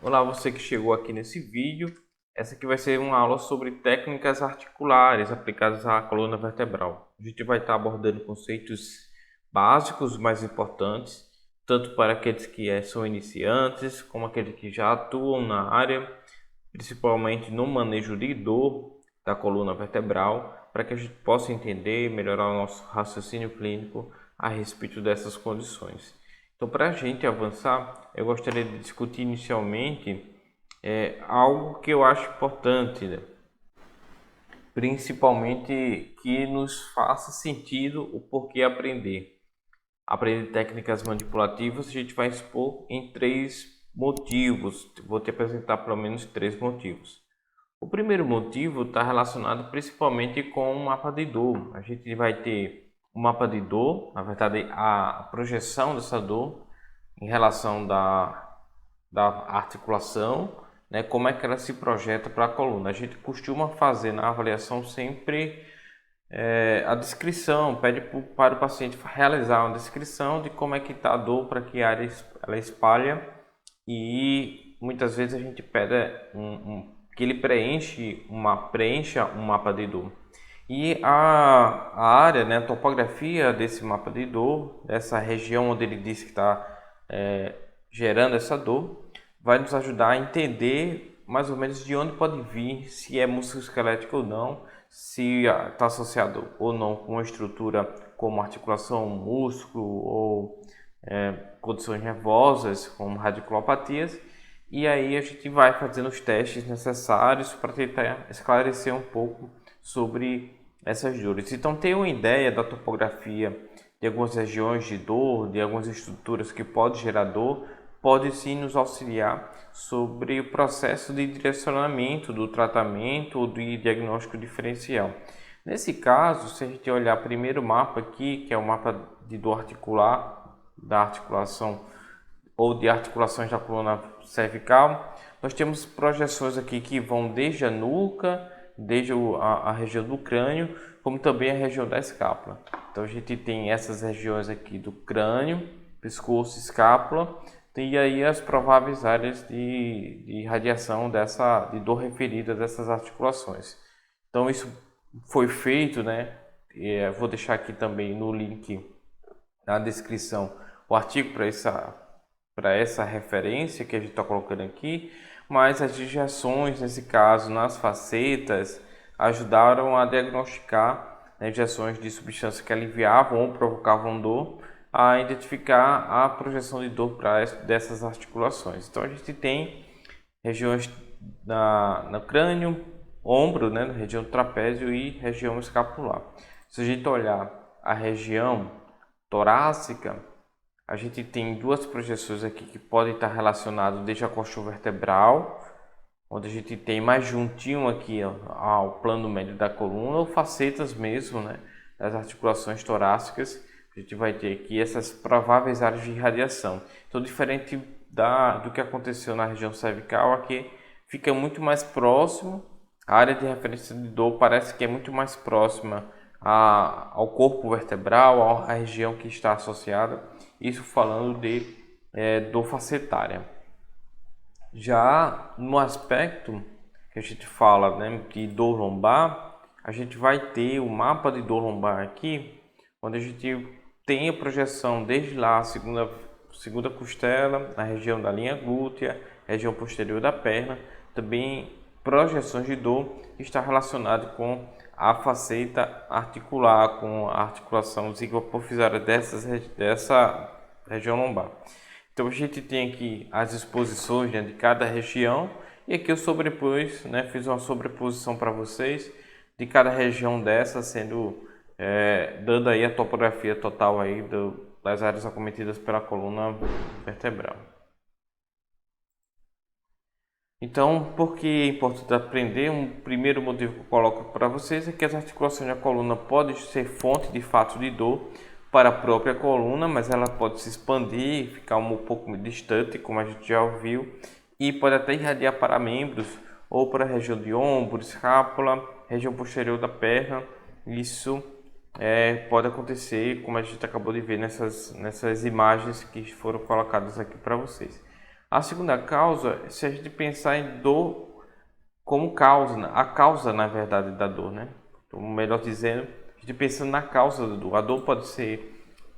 Olá, você que chegou aqui nesse vídeo. Essa aqui vai ser uma aula sobre técnicas articulares aplicadas à coluna vertebral. A gente vai estar abordando conceitos básicos mais importantes, tanto para aqueles que são iniciantes, como aqueles que já atuam na área, principalmente no manejo de dor da coluna vertebral, para que a gente possa entender e melhorar o nosso raciocínio clínico a respeito dessas condições. Então, para a gente avançar, eu gostaria de discutir inicialmente algo que eu acho importante, né? Principalmente que nos faça sentido o porquê aprender. Aprender técnicas manipulativas, a gente vai expor em três motivos. Vou te apresentar pelo menos três motivos. O primeiro motivo está relacionado principalmente com o mapa de dor. A gente vai ter o mapa de dor, na verdade, a projeção dessa dor em relação da articulação, né? Como é que ela se projeta para a coluna. A gente costuma fazer na avaliação sempre a descrição, pede para o paciente realizar uma descrição de como é que está a dor, para que área ela espalha, e muitas vezes a gente pede que ele preencha um mapa de dor. E a área, né, a topografia desse mapa de dor, dessa região onde ele diz que está gerando essa dor, vai nos ajudar a entender mais ou menos de onde pode vir, se é músculo esquelético ou não, se está associado ou não com uma estrutura como articulação, músculo ou condições nervosas, como radiculopatias. E aí a gente vai fazendo os testes necessários para tentar esclarecer um pouco sobre essas dores. Então, ter uma ideia da topografia de algumas regiões de dor, de algumas estruturas que podem gerar dor, pode sim nos auxiliar sobre o processo de direcionamento do tratamento ou de diagnóstico diferencial. Nesse caso, se a gente olhar primeiro o mapa aqui, que é o mapa de dor articular, da articulação ou de articulações da coluna cervical, nós temos projeções aqui que vão desde a nuca, desde a região do crânio, como também a região da escápula. Então a gente tem essas regiões aqui do crânio, pescoço, escápula, e aí as prováveis áreas de radiação de dor referida dessas articulações. Então isso foi feito, né? Vou deixar aqui também no link na descrição o artigo para essa referência que a gente está colocando aqui, mas as injeções, nesse caso, nas facetas, ajudaram a diagnosticar, né, injeções de substâncias que aliviavam ou provocavam dor, a identificar a projeção de dor para dessas articulações. Então a gente tem regiões no crânio, ombro, né, na região do trapézio e região escapular. Se a gente olhar a região torácica, a gente tem duas projeções aqui que podem estar relacionadas desde a coluna vertebral, onde a gente tem mais juntinho aqui ao plano médio da coluna, ou facetas mesmo, né, das articulações torácicas. A gente vai ter aqui essas prováveis áreas de irradiação. Então, diferente do que aconteceu na região cervical, aqui fica muito mais próximo, a área de referência de dor parece que é muito mais próxima ao corpo vertebral, à região que está associada, isso falando de dor facetária. Já no aspecto que a gente fala, né, de dor lombar, a gente vai ter o mapa de dor lombar aqui, onde a gente tem a projeção desde lá, a segunda costela, a região da linha glútea, região posterior da perna, também projeções de dor que está relacionado com a faceta articular, com a articulação zigohipofisária dessa região lombar. Então a gente tem aqui as exposições, né, de cada região, e aqui eu sobrepus, né, fiz uma sobreposição para vocês de cada região dessa, sendo dando aí a topografia total aí das áreas acometidas pela coluna vertebral. Então, por que é importante aprender? Um primeiro motivo que eu coloco para vocês é que as articulações da coluna podem ser fonte de fato de dor para a própria coluna, mas ela pode se expandir, ficar um pouco distante, como a gente já ouviu, e pode até irradiar para membros ou para a região de ombro, escápula, região posterior da perna. Isso pode acontecer, como a gente acabou de ver nessas imagens que foram colocadas aqui para vocês. A segunda causa, se a gente pensar em dor como causa, a causa na verdade da dor, né? Então, melhor dizendo, a gente pensando na causa da dor. A dor pode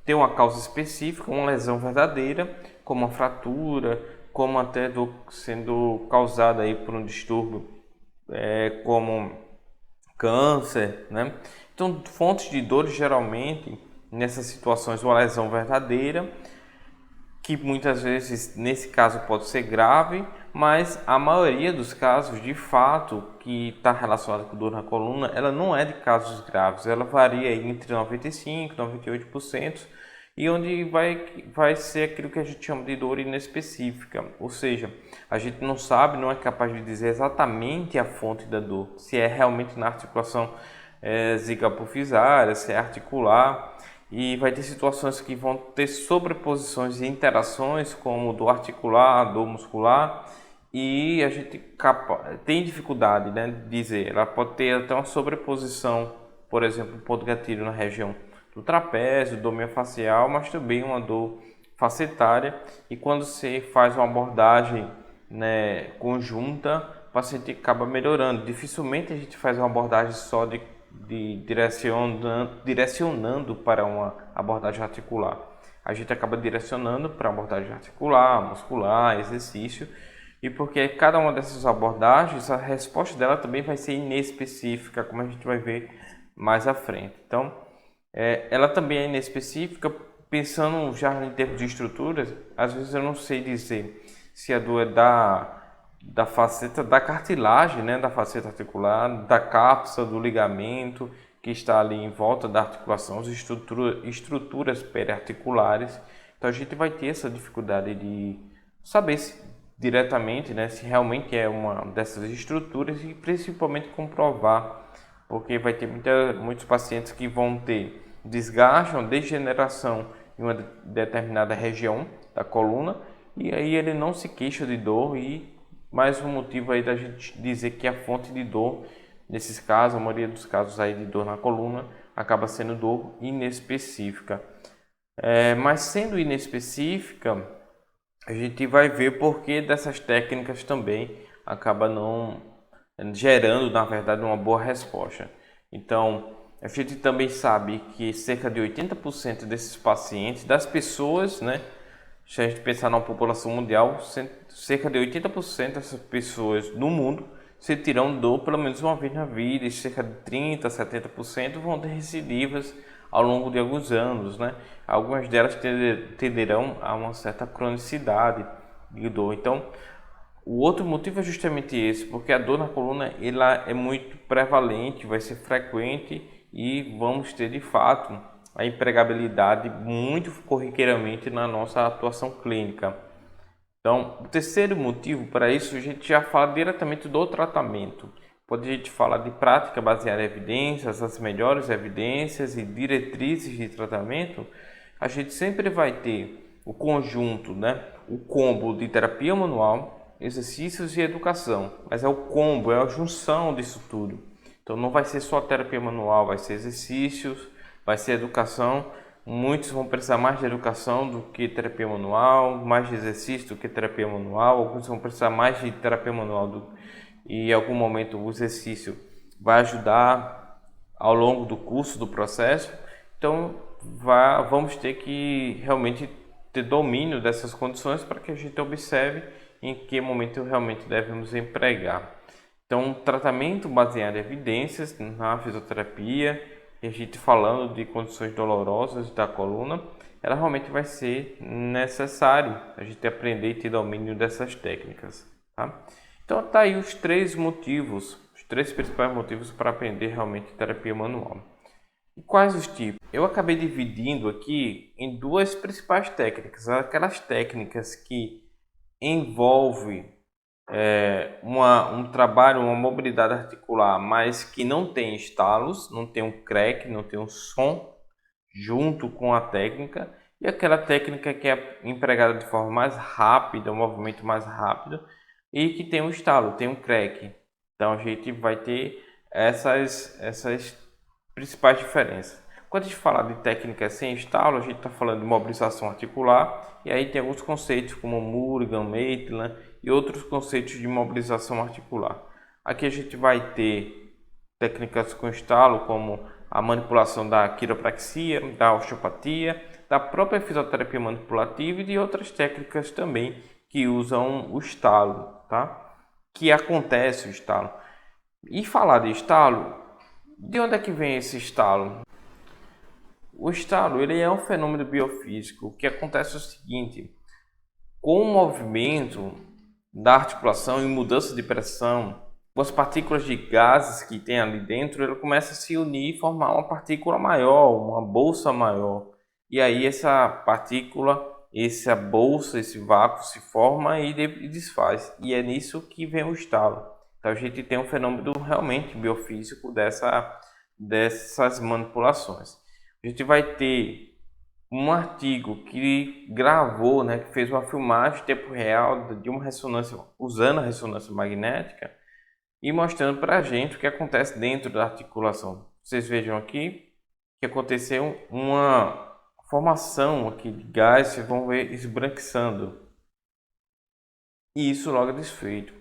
ter uma causa específica, uma lesão verdadeira, como uma fratura, como até dor sendo causada aí por um distúrbio, como câncer, né? Então, fontes de dor geralmente nessas situações uma lesão verdadeira, que muitas vezes nesse caso pode ser grave, mas a maioria dos casos de fato que está relacionado com dor na coluna, ela não é de casos graves, ela varia entre 95% e 98%, e onde vai ser aquilo que a gente chama de dor inespecífica, ou seja, a gente não sabe, não é capaz de dizer exatamente a fonte da dor, se é realmente na articulação zigohipofisária, se é articular, e vai ter situações que vão ter sobreposições e interações, como dor articular, dor muscular, e a gente tem dificuldade, né, de dizer. Ela pode ter até uma sobreposição, por exemplo, um ponto gatilho na região do trapézio, dor miofascial, mas também uma dor facetária. E quando você faz uma abordagem, né, conjunta, o paciente acaba melhorando. Dificilmente a gente faz uma abordagem só de direcionando para uma abordagem articular. A gente acaba direcionando para uma abordagem articular, muscular, exercício, e porque cada uma dessas abordagens, a resposta dela também vai ser inespecífica, como a gente vai ver mais à frente. Então, ela também é inespecífica, pensando já em termos de estruturas, às vezes eu não sei dizer se a dor é da faceta da cartilagem, né, da faceta articular, da cápsula, do ligamento que está ali em volta da articulação, as estruturas periarticulares. Então a gente vai ter essa dificuldade de saber diretamente, né, se realmente é uma dessas estruturas e principalmente comprovar, porque vai ter muitos pacientes que vão ter desgaste, uma degeneração em uma determinada região da coluna, e aí ele não se queixa de dor, e mais um motivo aí da gente dizer que a fonte de dor, nesses casos, a maioria dos casos aí de dor na coluna, acaba sendo dor inespecífica. Mas sendo inespecífica, a gente vai ver porque dessas técnicas também acaba não gerando, na verdade, uma boa resposta. Então, a gente também sabe que cerca de 80% desses pacientes, das pessoas, né, se a gente pensar na população mundial, cerca de 80% dessas pessoas no mundo sentirão dor pelo menos uma vez na vida, e cerca de 30% a 70% vão ter recidivas ao longo de alguns anos, né? Algumas delas tenderão a uma certa cronicidade de dor. Então, o outro motivo é justamente esse, porque a dor na coluna ela é muito prevalente, vai ser frequente, e vamos ter de fato a empregabilidade muito corriqueiramente na nossa atuação clínica. Então, o terceiro motivo para isso, a gente já fala diretamente do tratamento. Quando a gente fala de prática baseada em evidências, as melhores evidências e diretrizes de tratamento, a gente sempre vai ter o conjunto, né? O combo de terapia manual, exercícios e educação. Mas é o combo, é a junção disso tudo. Então não vai ser só terapia manual, vai ser exercícios, vai ser educação. Muitos vão precisar mais de educação do que terapia manual, mais de exercício do que terapia manual. Alguns vão precisar mais de terapia manual e em algum momento o exercício vai ajudar ao longo do curso, do processo. Então vamos ter que realmente ter domínio dessas condições para que a gente observe em que momento realmente devemos empregar. Então, tratamento baseado em evidências na fisioterapia, e a gente falando de condições dolorosas da coluna, ela realmente vai ser necessário a gente aprender e ter domínio dessas técnicas, tá? Então, tá aí os três principais motivos para aprender realmente terapia manual. E quais os tipos? Eu acabei dividindo aqui em duas principais técnicas, aquelas técnicas que envolvem um trabalho, uma mobilidade articular, mas que não tem estalos, não tem um crack, não tem um som junto com a técnica, e aquela técnica que é empregada de forma mais rápida, um movimento mais rápido, e que tem um estalo, tem um crack. Então a gente vai ter essas principais diferenças. Quando a gente fala de técnica sem estalo, a gente está falando de mobilização articular, e aí tem alguns conceitos como Mulligan, Maitland e outros conceitos de mobilização articular. Aqui a gente vai ter técnicas com estalo, como a manipulação da quiropraxia, da osteopatia, da própria fisioterapia manipulativa e de outras técnicas também que usam o estalo, tá? Que acontece o estalo. E falar de estalo, de onde é que vem esse estalo? O estalo, ele é um fenômeno biofísico. O que acontece é o seguinte: com o movimento da articulação e mudança de pressão, as partículas de gases que tem ali dentro, ele começa a se unir e formar uma partícula maior, uma bolsa maior. E aí essa partícula, essa bolsa, esse vácuo se forma e desfaz. E é nisso que vem o estalo. Então a gente tem um fenômeno realmente biofísico dessas manipulações. A gente vai ter um artigo que gravou, que fez uma filmagem em tempo real de uma ressonância, usando a ressonância magnética e mostrando para a gente o que acontece dentro da articulação. Vocês vejam aqui que aconteceu uma formação aqui de gás, vocês vão ver esbranquiçando. E isso logo é desfeito.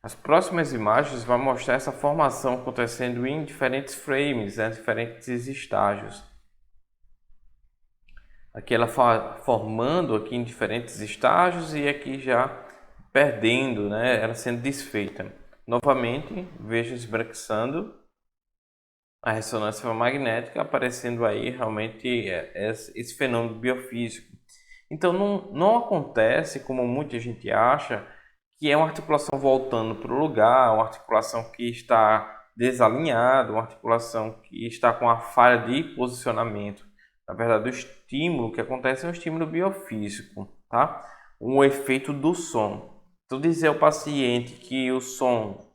As próximas imagens vão mostrar essa formação acontecendo em diferentes frames, diferentes estágios. Aqui ela formando aqui em diferentes estágios e aqui já perdendo, ela sendo desfeita. Novamente, vejo esbranquiçando a ressonância magnética, aparecendo aí realmente esse fenômeno biofísico. Então não acontece, como muita gente acha, que é uma articulação voltando para o lugar, uma articulação que está desalinhada, uma articulação que está com a falha de posicionamento. Na verdade, o estímulo que acontece é um estímulo biofísico, tá? Um efeito do som. Então, dizer ao paciente que o som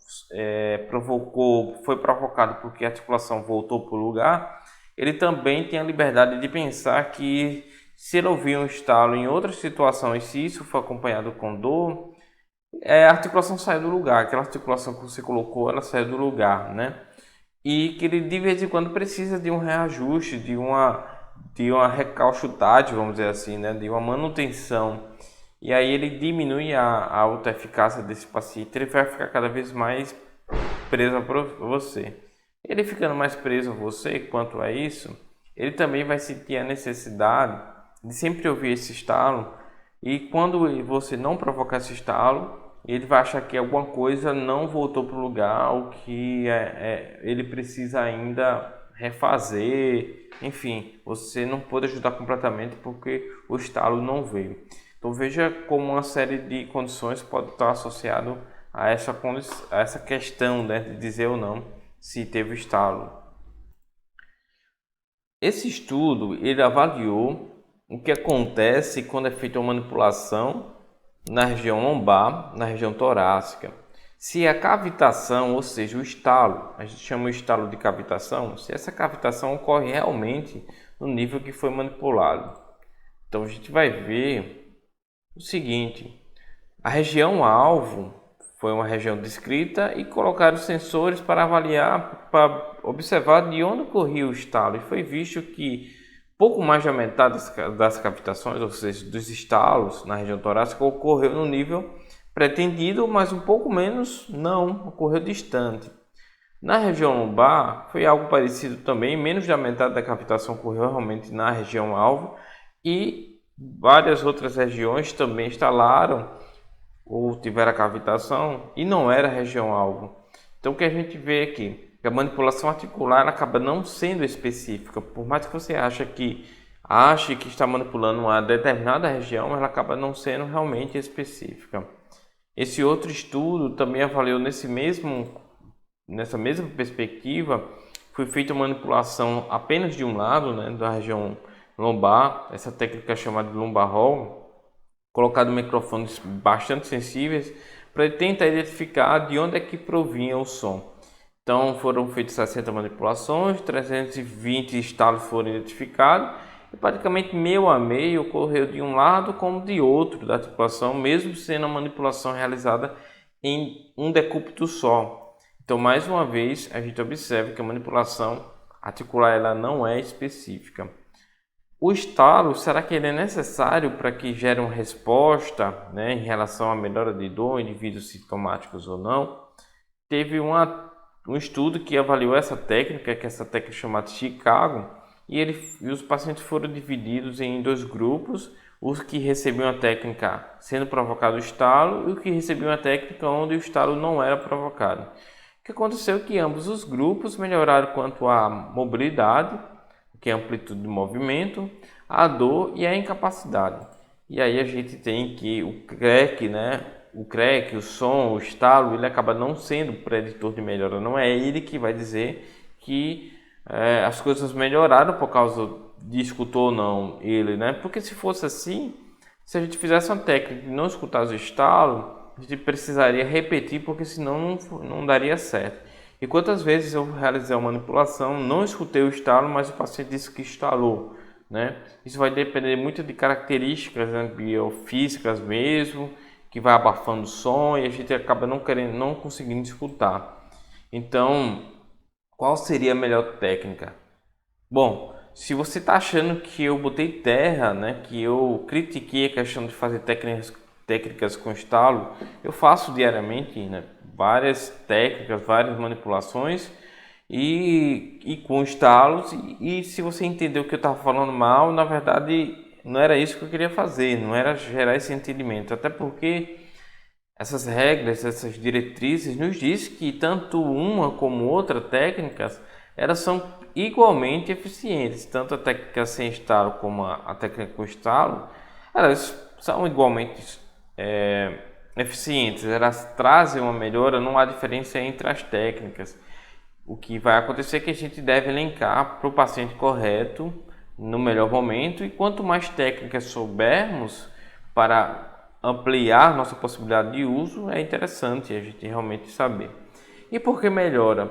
foi provocado porque a articulação voltou para o lugar, ele também tem a liberdade de pensar que se ele ouvir um estalo em outras situações, se isso for acompanhado com dor, a articulação sai do lugar, aquela articulação que você colocou, ela sai do lugar, E que ele de vez em quando precisa de um reajuste, de uma recalchutagem, vamos dizer assim, de uma manutenção. E aí ele diminui a autoeficácia desse paciente, ele vai ficar cada vez mais preso a você. Ele ficando mais preso a você quanto a isso, ele também vai sentir a necessidade de sempre ouvir esse estalo, e quando você não provocar esse estalo, ele vai achar que alguma coisa não voltou para o lugar, ou que ele precisa ainda refazer, enfim, você não pode ajudar completamente porque o estalo não veio. Então veja como uma série de condições pode estar associado a essa questão, de dizer ou não se teve estalo. Esse estudo ele avaliou o que acontece quando é feita uma manipulação na região lombar, na região torácica. Se a cavitação, ou seja, o estalo, a gente chama o estalo de cavitação, se essa cavitação ocorre realmente no nível que foi manipulado. Então a gente vai ver o seguinte: a região alvo foi uma região descrita e colocaram sensores para avaliar, para observar de onde ocorria o estalo, e foi visto que pouco mais da metade das cavitações, ou seja, dos estalos na região torácica, ocorreu no nível pretendido, mas um pouco menos não, ocorreu distante. Na região lombar foi algo parecido também, menos da metade da cavitação ocorreu realmente na região alvo, e várias outras regiões também instalaram ou tiveram a cavitação e não era a região alvo. Então o que a gente vê aqui, que a manipulação articular acaba não sendo específica, por mais que você ache que está manipulando uma determinada região, ela acaba não sendo realmente específica. Esse outro estudo também avaliou nessa mesma perspectiva, foi feita uma manipulação apenas de um lado, da região lombar, essa técnica chamada de lumbar roll, colocado microfones bastante sensíveis para tentar identificar de onde é que provinha o som. Então foram feitas 60 manipulações, 320 estalos foram identificados e praticamente meio a meio ocorreu de um lado como de outro da articulação, mesmo sendo a manipulação realizada em um decúbito só. Então mais uma vez a gente observa que a manipulação articular ela não é específica. O estalo, será que ele é necessário para que gere uma resposta, né, em relação à melhora de dor em indivíduos sintomáticos ou não? Teve um estudo que avaliou essa técnica, que é essa técnica chamada Chicago, e os pacientes foram divididos em 2 grupos, os que recebiam a técnica sendo provocado o estalo e os que recebiam a técnica onde o estalo não era provocado. O que aconteceu é que ambos os grupos melhoraram quanto à mobilidade, que é a amplitude do movimento, a dor e a incapacidade. E aí a gente tem que o crack, né? O crack, o som, o estalo, ele acaba não sendo preditor de melhora. Não é ele que vai dizer que as coisas melhoraram por causa de escutar ou não ele, né? Porque se fosse assim, se a gente fizesse uma técnica e não escutasse o estalo, a gente precisaria repetir, porque senão não daria certo. E quantas vezes eu realizei uma manipulação, não escutei o estalo, mas o paciente disse que estalou, né? Isso vai depender muito de características, né, biofísicas mesmo, que vai abafando o som e a gente acaba não conseguindo escutar. Então, qual seria a melhor técnica? Bom, se você está achando que eu botei terra, né, que eu critiquei a questão de fazer técnicas com estalo, eu faço diariamente, né, várias técnicas, várias manipulações e com estalos. E se você entendeu que eu estava falando mal, na verdade não era isso que eu queria fazer, não era gerar esse entendimento, até porque essas regras, essas diretrizes nos diz que tanto uma como outra técnicas, elas são igualmente eficientes, tanto a técnica sem estalo como a técnica com estalo, elas são igualmente eficientes, elas trazem uma melhora, não há diferença entre as técnicas. O que vai acontecer é que a gente deve elencar para o paciente correto no melhor momento, e quanto mais técnicas soubermos para ampliar nossa possibilidade de uso, é interessante a gente realmente saber. E por que melhora?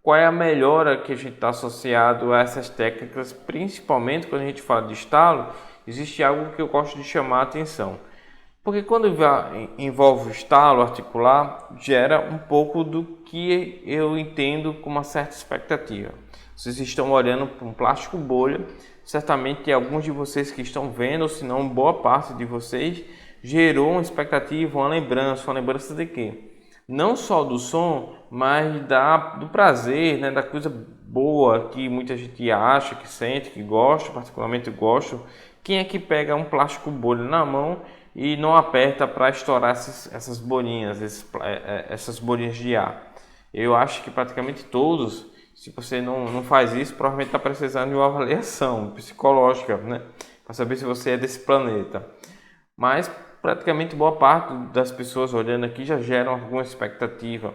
Qual é a melhora que a gente está associado a essas técnicas? Principalmente quando a gente fala de estalo, existe algo que eu gosto de chamar a atenção. Porque quando envolve o estalo articular, gera um pouco do que eu entendo com uma certa expectativa. Vocês estão olhando para um plástico bolha, certamente alguns de vocês que estão vendo, ou se não boa parte de vocês, gerou uma expectativa, uma lembrança de quê? Não só do som, mas do prazer, né, da coisa boa que muita gente acha, que sente, que gosta, particularmente eu gosto. Quem é que pega um plástico bolha na mão e não aperta para estourar essas bolinhas, essas bolinhas de ar? Eu acho que praticamente todos. Se você não faz isso, provavelmente está precisando de uma avaliação psicológica, né, para saber se você é desse planeta. Mas praticamente boa parte das pessoas olhando aqui já geram alguma expectativa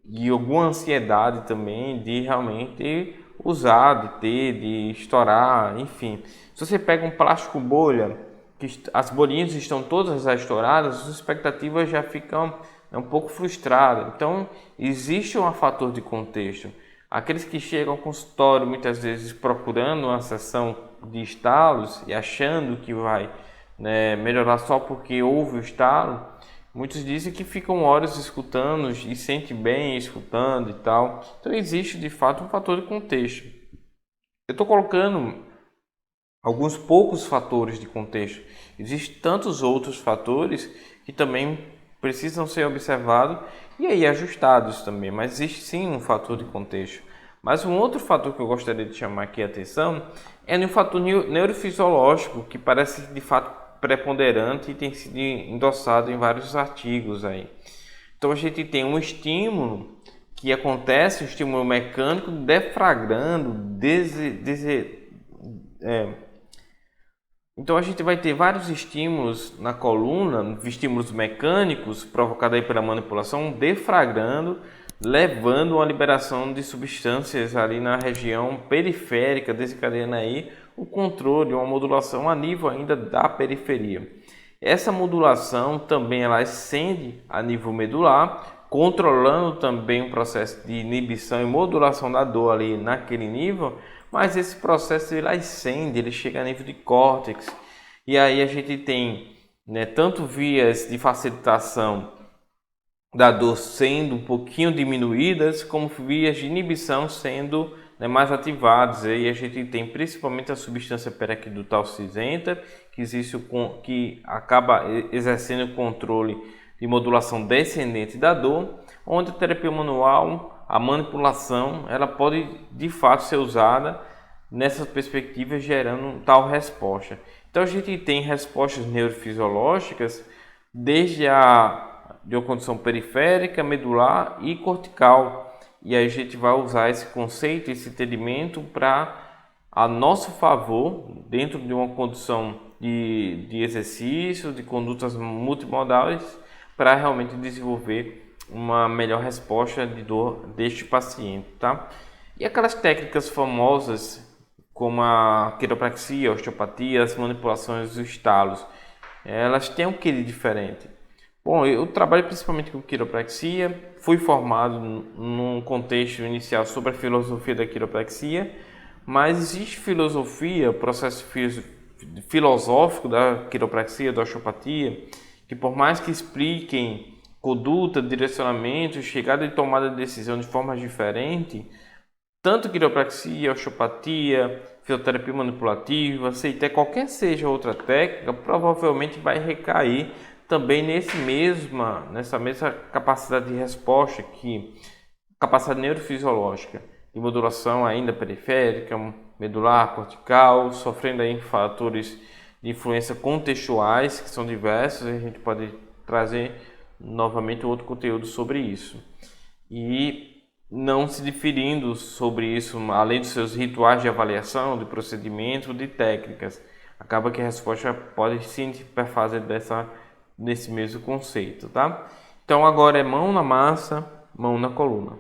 e alguma ansiedade também de realmente usar, de ter, de estourar, enfim. Se você pega um plástico bolha, que as bolinhas estão todas já estouradas, as expectativas já ficam um pouco frustradas. Então, existe um fator de contexto. Aqueles que chegam ao consultório muitas vezes procurando uma sessão de estalos e achando que vai, né, melhorar só porque houve o estalo, muitos dizem que ficam horas escutando e sentem bem escutando e tal. Então existe de fato um fator de contexto. Eu estou colocando alguns poucos fatores de contexto. Existem tantos outros fatores que também precisam ser observados e aí ajustados também, mas existe sim um fator de contexto. Mas um outro fator que eu gostaria de chamar aqui a atenção é no fator neurofisiológico, que parece de fato preponderante e tem sido endossado em vários artigos aí. Então a gente tem um estímulo que acontece, um estímulo mecânico deflagrando, Então a gente vai ter vários estímulos na coluna, estímulos mecânicos provocados aí pela manipulação, deflagrando, levando a uma liberação de substâncias ali na região periférica, desencadeando aí o controle, uma modulação a nível ainda da periferia. Essa modulação também ela ascende a nível medular, controlando também o processo de inibição e modulação da dor ali naquele nível, mas esse processo ele ascende, ele chega a nível de córtex, e aí a gente tem, né, tanto vias de facilitação da dor sendo um pouquinho diminuídas, como vias de inibição sendo né, mais ativados. Aí a gente tem principalmente a substância periaquidutal cinzenta, que acaba exercendo o controle de modulação descendente da dor, onde a terapia manual, a manipulação, ela pode de fato ser usada nessas perspectivas, gerando tal resposta. Então a gente tem respostas neurofisiológicas desde de uma condição periférica, medular e cortical. E aí a gente vai usar esse conceito, esse entendimento para a nosso favor, dentro de uma condição de exercício, de condutas multimodais, para realmente desenvolver uma melhor resposta de dor deste paciente, tá? E aquelas técnicas famosas como a quiropraxia, a osteopatia, as manipulações, os estalos, elas têm um quê de diferente? Bom, eu trabalho principalmente com quiropraxia, fui formado num contexto inicial sobre a filosofia da quiropraxia, mas existe filosofia, processo filosófico da quiropraxia, da osteopatia, que por mais que expliquem conduta, direcionamento, chegada e tomada de decisão de forma diferente, tanto quiropraxia, osteopatia, fisioterapia manipulativa, até qualquer seja outra técnica, provavelmente vai recair também nessa mesma capacidade de resposta, capacidade neurofisiológica, de modulação ainda periférica, medular, cortical, sofrendo aí fatores de influência contextuais, que são diversos, e a gente pode trazer novamente outro conteúdo sobre isso. E não se diferindo sobre isso, além dos seus rituais de avaliação, de procedimento, de técnicas. Acaba que a resposta pode sim fazer nesse mesmo conceito, tá? Então agora é mão na massa, mão na coluna.